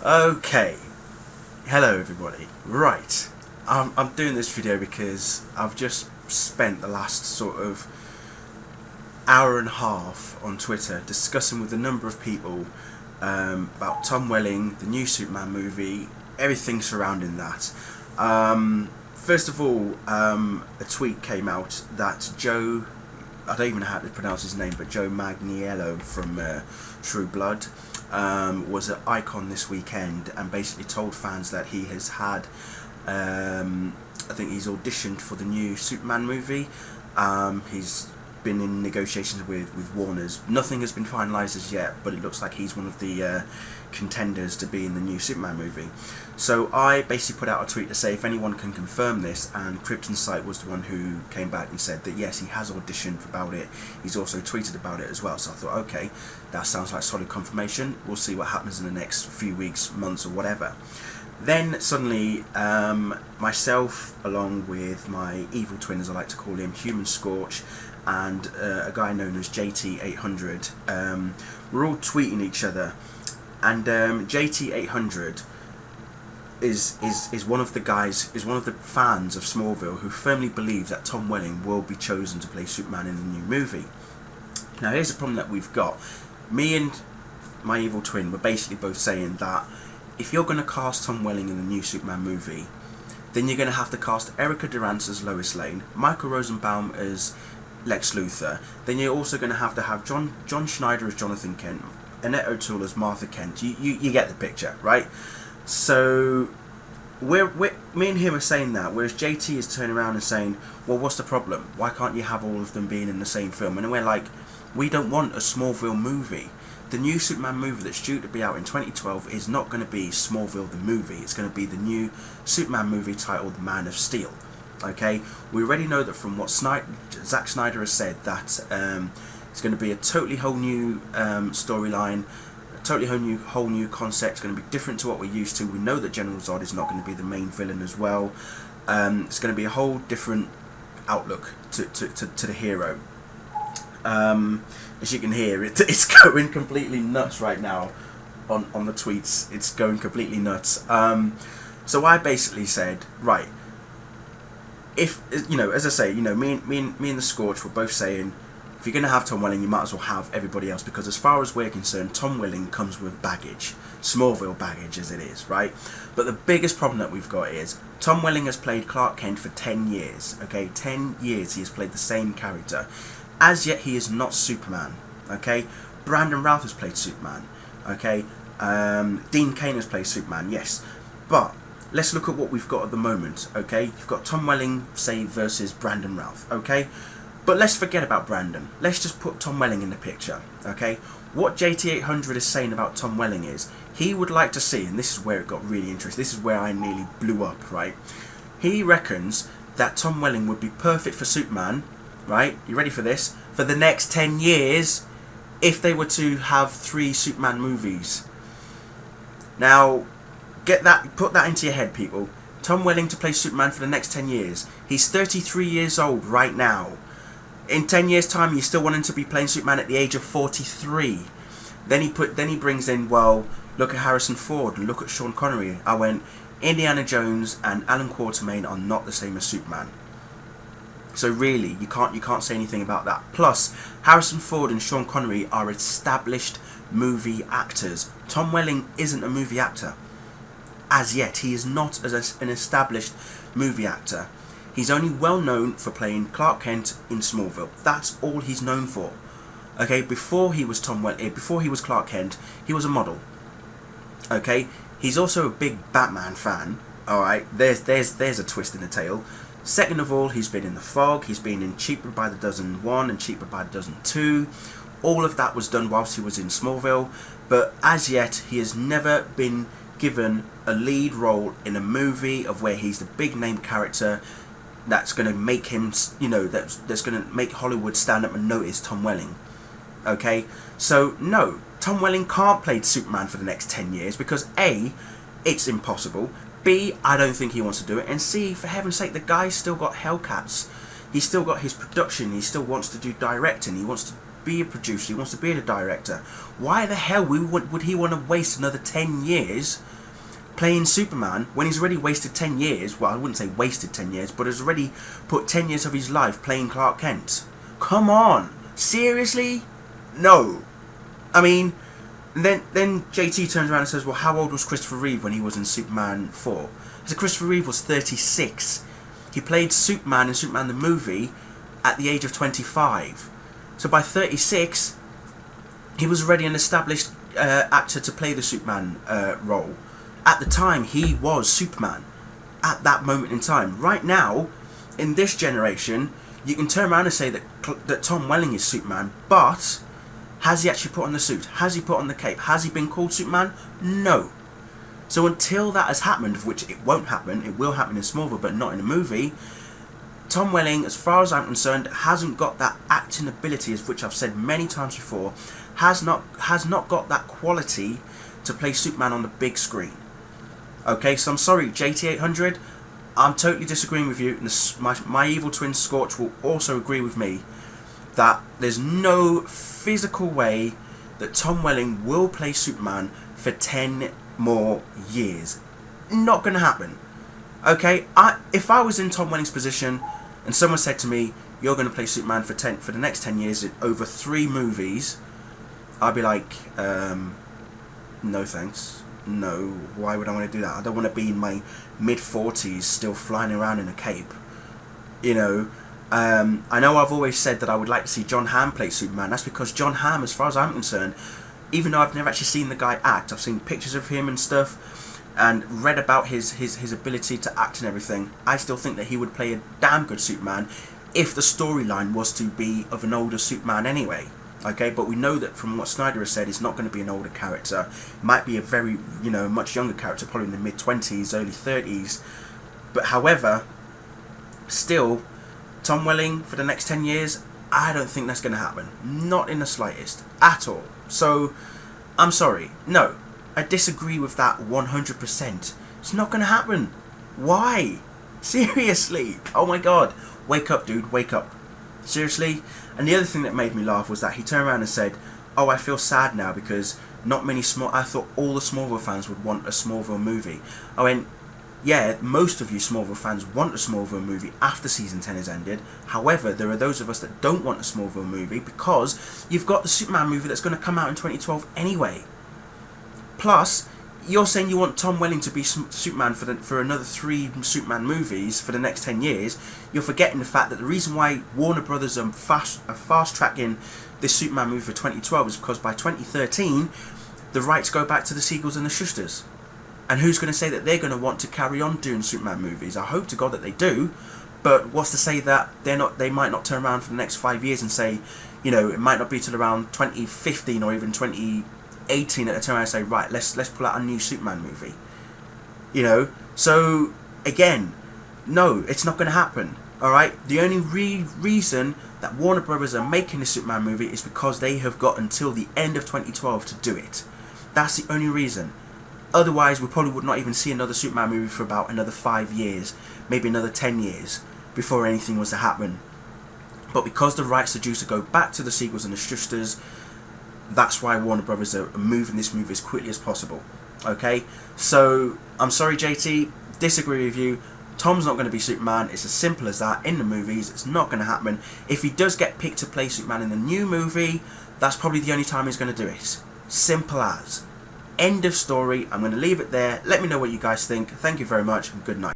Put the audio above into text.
Okay, hello everybody. Right, I'm doing this video because I've just spent the last sort of hour and a half on Twitter discussing with a number of people about Tom Welling, the new Superman movie, everything surrounding that. First of all, a tweet came out that Joe, I don't even know how to pronounce his name, but Joe Magniello from True Blood was an icon this weekend and basically told fans that he has had, I think he's auditioned for the new Superman movie. He's been in negotiations with Warner's. Nothing has been finalised as yet, but it looks like he's one of the contenders to be in the new Superman movie. So I basically put out a tweet to say if anyone can confirm this, and Krypton's site was the one who came back and said that yes, he has auditioned about it. He's also tweeted about it as well. So I thought, okay, that sounds like solid confirmation. We'll see what happens in the next few weeks, months, or whatever. Then suddenly, myself, along with my evil twin, as I like to call him, Human Scorch, and a guy known as JT800, we're all tweeting each other, and JT800 is one of the guys, is one of the fans of Smallville who firmly believes that Tom Welling will be chosen to play Superman in the new movie. Now here's the problem that we've got. Me and my evil twin were basically both saying that if you're going to cast Tom Welling in the new Superman movie, then you're going to have to cast Erica Durance as Lois Lane, Michael Rosenbaum as Lex Luthor, then you're also going to have John Schneider as Jonathan Kent, Annette O'Toole as Martha Kent. You get the picture, right? So me and him are saying that, whereas JT is turning around and saying, well, what's the problem? Why can't you have all of them being in the same film? And we're like, we don't want a Smallville movie. The new Superman movie that's due to be out in 2012 is not going to be Smallville the movie. It's going to be the new Superman movie titled Man of Steel. Okay, we already know that from what Zack Snyder has said that it's going to be a totally whole new storyline, a totally whole new concept. It's going to be different to what we're used to. We know that General Zod is not going to be the main villain as well. It's going to be a whole different outlook to the hero. As you can hear, it's going completely nuts right now on the tweets. It's going completely nuts. So I basically said, right, if, you know, as I say, you know, me and the Scorch were both saying, if you're going to have Tom Welling, you might as well have everybody else, because as far as we're concerned, Tom Welling comes with baggage, Smallville baggage as it is, right? But the biggest problem that we've got is Tom Welling has played Clark Kent for 10 years, okay? 10 years he has played the same character. As yet, he is not Superman, okay? Brandon Routh has played Superman, okay? Dean Cain has played Superman, yes. But let's look at what we've got at the moment, okay? You've got Tom Welling, say, versus Brandon Routh, okay? But let's forget about Brandon. Let's just put Tom Welling in the picture, okay? What JT800 is saying about Tom Welling is he would like to see, and this is where it got really interesting, this is where I nearly blew up, right? He reckons that Tom Welling would be perfect for Superman, right? You ready for this? For the next 10 years, if they were to have 3 Superman movies. Now, get that, put that into your head, people. Tom Welling to play Superman for the next 10 years. He's 33 years old right now. In 10 years' time, you still want him to be playing Superman at the age of 43. Then he brings in, well, look at Harrison Ford and look at Sean Connery. I went, Indiana Jones and Alan Quatermain are not the same as Superman. So really, you can't say anything about that. Plus, Harrison Ford and Sean Connery are established movie actors. Tom Welling isn't a movie actor. As yet, he is not an established movie actor. He's only well known for playing Clark Kent in Smallville. That's all he's known for. Okay, before he was before he was Clark Kent, he was a model. Okay, he's also a big Batman fan. All right, there's a twist in the tale. Second of all, he's been in The Fog, he's been in Cheaper by the Dozen 1 and Cheaper by the Dozen 2. All of that was done whilst he was in Smallville, but as yet, he has never been given a lead role in a movie of where he's the big name character that's going to make him, you know, that's going to make Hollywood stand up and notice Tom Welling. Okay? So, no, Tom Welling can't play Superman for the next 10 years because A, it's impossible. B, I don't think he wants to do it. And C, for heaven's sake, the guy's still got Hellcats. He's still got his production. He still wants to do directing. He wants to be a producer, he wants to be a director. Why the hell would he want to waste another 10 years playing Superman when he's already wasted 10 years? Well, I wouldn't say wasted 10 years, but has already put 10 years of his life playing Clark Kent. Come on, seriously? No. I mean, then JT turns around and says, well, how old was Christopher Reeve when he was in Superman 4? So Christopher Reeve was 36. He played Superman in Superman the movie at the age of 25. So by 36, he was already an established actor to play the Superman role. At the time, he was Superman. At that moment in time. Right now, in this generation, you can turn around and say that Tom Welling is Superman, but has he actually put on the suit? Has he put on the cape? Has he been called Superman? No. So until that has happened, which it won't happen, it will happen in Smallville, but not in a movie, Tom Welling, as far as I'm concerned, hasn't got that acting ability, as which I've said many times before, has not got that quality to play Superman on the big screen. Okay, so I'm sorry, JT800, I'm totally disagreeing with you, and my evil twin Scorch will also agree with me that there's no physical way that Tom Welling will play Superman for 10 more years. Not going to happen. Okay, if I was in Tom Welling's position and someone said to me, you're going to play Superman for the next 10 years over 3 movies, I'd be like, no thanks. No, why would I want to do that? I don't want to be in my mid-40s still flying around in a cape. You know, I know I've always said that I would like to see John Hamm play Superman. That's because John Hamm, as far as I'm concerned, even though I've never actually seen the guy act, I've seen pictures of him and stuff, and read about his ability to act and everything, I still think that he would play a damn good Superman if the storyline was to be of an older Superman anyway. Okay, but we know that from what Snyder has said, it's not going to be an older character. It might be a very, much younger character, probably in the mid-20s, early 30s. But however, still, Tom Welling for the next 10 years, I don't think that's going to happen. Not in the slightest. At all. So, I'm sorry. No, I disagree with that 100%. It's not going to happen. Why? Seriously? Oh my god. Wake up, dude. Wake up. Seriously? And the other thing that made me laugh was that he turned around and said, oh, I feel sad now because I thought all the Smallville fans would want a Smallville movie. I went, yeah, most of you Smallville fans want a Smallville movie after season 10 has ended. However, there are those of us that don't want a Smallville movie because you've got the Superman movie that's going to come out in 2012 anyway. Plus, you're saying you want Tom Welling to be Superman for another 3 Superman movies for the next 10 years. You're forgetting the fact that the reason why Warner Brothers are fast-tracking this Superman movie for 2012 is because by 2013, the rights go back to the Siegels and the Schusters. And who's going to say that they're going to want to carry on doing Superman movies? I hope to God that they do, but what's to say that they might not turn around for the next 5 years and say, it might not be till around 2015 or even 2018 at the time I say, right, let's pull out a new Superman movie. So again, no, it's not going to happen. Alright, the only reason that Warner Brothers are making a Superman movie is because they have got until the end of 2012 to do it. That's the only reason. Otherwise, we probably would not even see another Superman movie for about another 5 years, maybe another 10 years, before anything was to happen. But because the rights are due to go back to the Siegels and the Schusters, that's why Warner Brothers are moving this movie as quickly as possible. Okay? So, I'm sorry JT, disagree with you. Tom's not going to be Superman. It's as simple as that. In the movies, it's not going to happen. If he does get picked to play Superman in the new movie, that's probably the only time he's going to do it. Simple as. End of story. I'm going to leave it there. Let me know what you guys think. Thank you very much and good night.